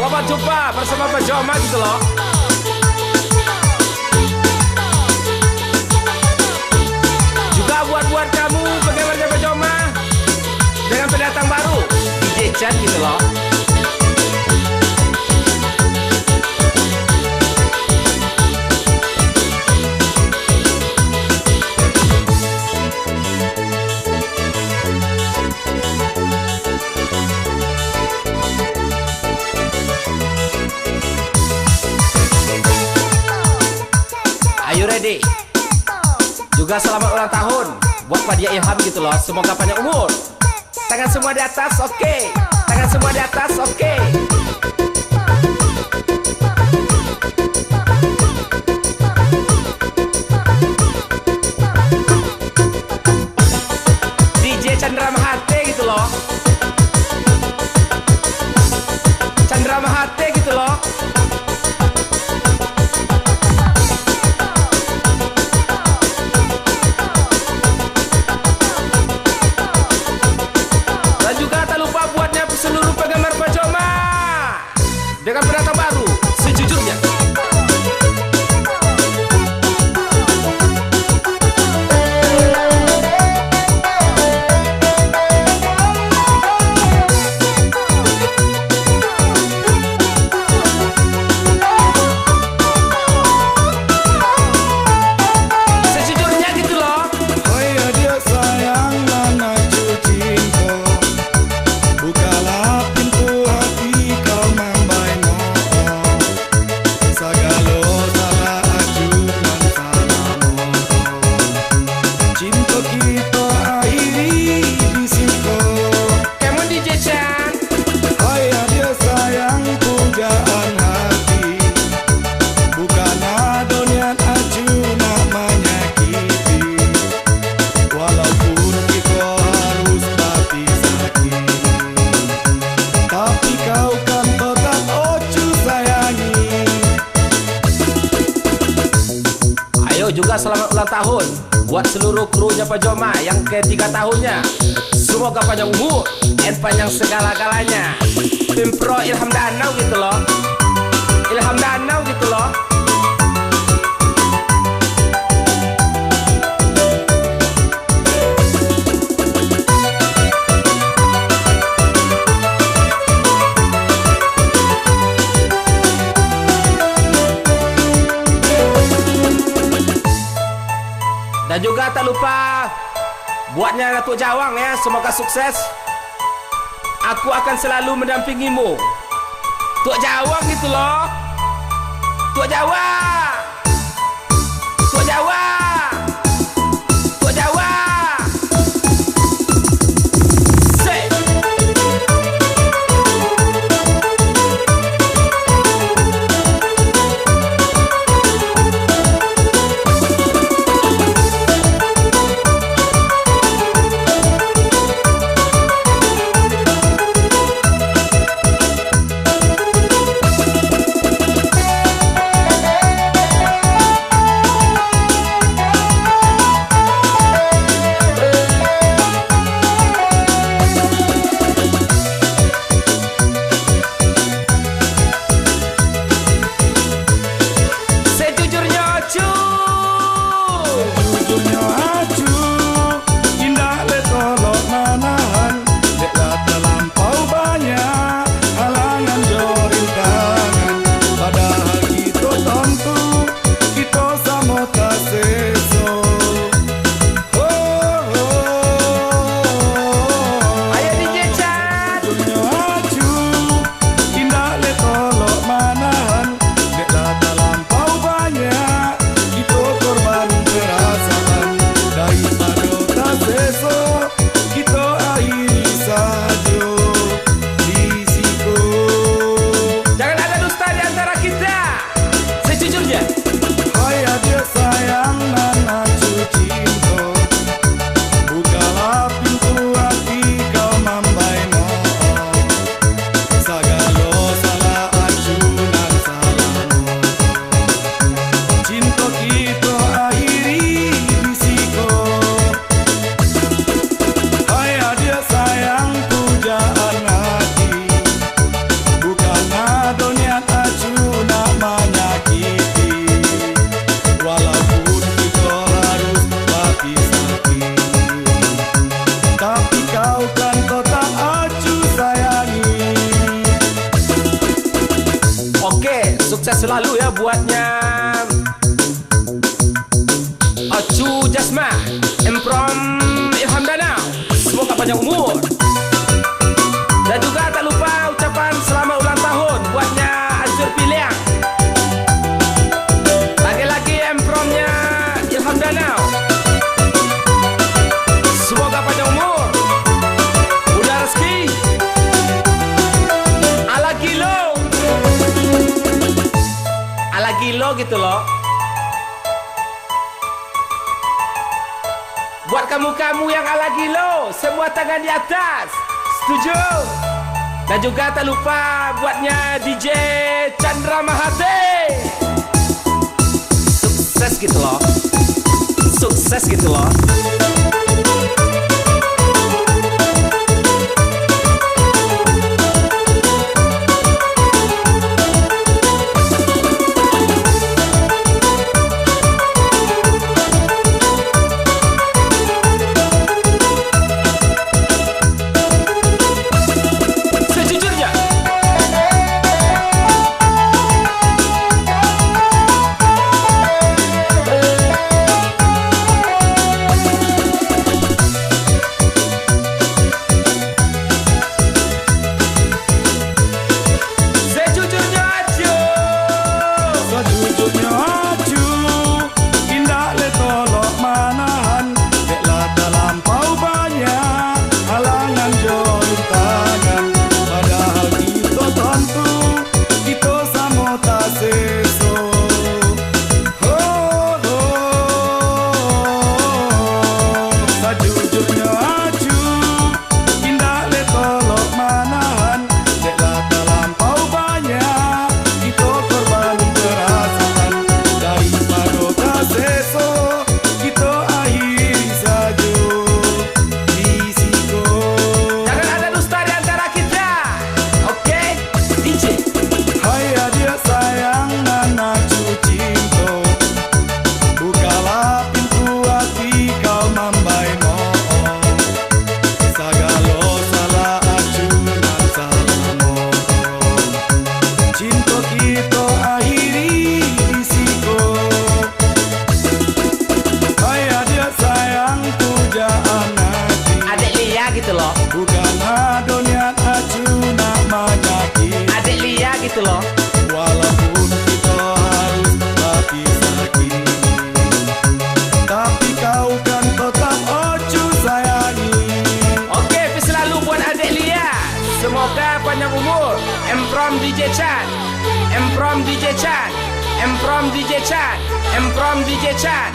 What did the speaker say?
Selamat jumpa bersama Pak Joma gitu loh. Juga buat kamu penggemarnya Pak Joma dengan pendatang baru DJ Chan gitu loh. Ayo ready. Juga selamat ulang tahun buat Pak Dia Ilham gitu loh. Semoga panjang umur. Tangan semua di atas, oke. Tangan semua di atas, oke. DJ Chandra Mahate gitu loh. Chandra Mahate gitu loh. Seluruh penggemar Pak Joma dengan pendatang baru sejujurnya. Sejujurnya gitu loh. Oh ya dia sayang mana cuciku. Bukalah pintu hati kau membaino. Sagalo salah ajunan salamu. Cinta kita akhiri di situ. Kamu DJ Chan. Oh ya dia sayang pujaan hati. Bukan adonian ajunan menyakiti. Walaupun kita harus mati sakit, tapi kau kan tetap ocu sayangi. Ayo juga selamat ulang tahun buat seluruh krunya Pak Joma yang ke-3 tahunnya. Semoga panjang umur dan panjang segala-galanya. Tim Pro Ilham Danau gitu loh. Ilham Danau gitu loh. Dan juga tak lupa buatnya Datuk Jawang ya, semoga sukses. Aku akan selalu mendampingimu. Tuk Jawang gitu loh. Tuk Jawang. Tuk Jawang. Tuk Jawang. Say. Sukses selalu ya buatnya Ocu Jasma Emprom Ilham Danau. Semoga panjang umur. Dan juga tak lupa ucapan selamat ulang tahun buatnya Azur Piliang. Lagi-lagi Empromnya Ilham Danau. Semoga panjang umur, mudah rezeki, ala gilo gitu loh. Buat kamu-kamu yang ala gilo, semua tangan di atas. Setuju? Dan juga tak lupa buatnya DJ Chandra Mahathir. Sukses gitu loh. Sukses gitu loh. Bukan adonian acu namanya kita. Adik Lia gitu loh. Walaupun kita harus berpisah kini, tapi kau kan tetap acu sayangi. Oke, peace selalu buat adik Lia. Semoga panjang umur. Emprom DJ Chan, Emprom DJ Chan, Emprom DJ Chan, Emprom DJ Chan.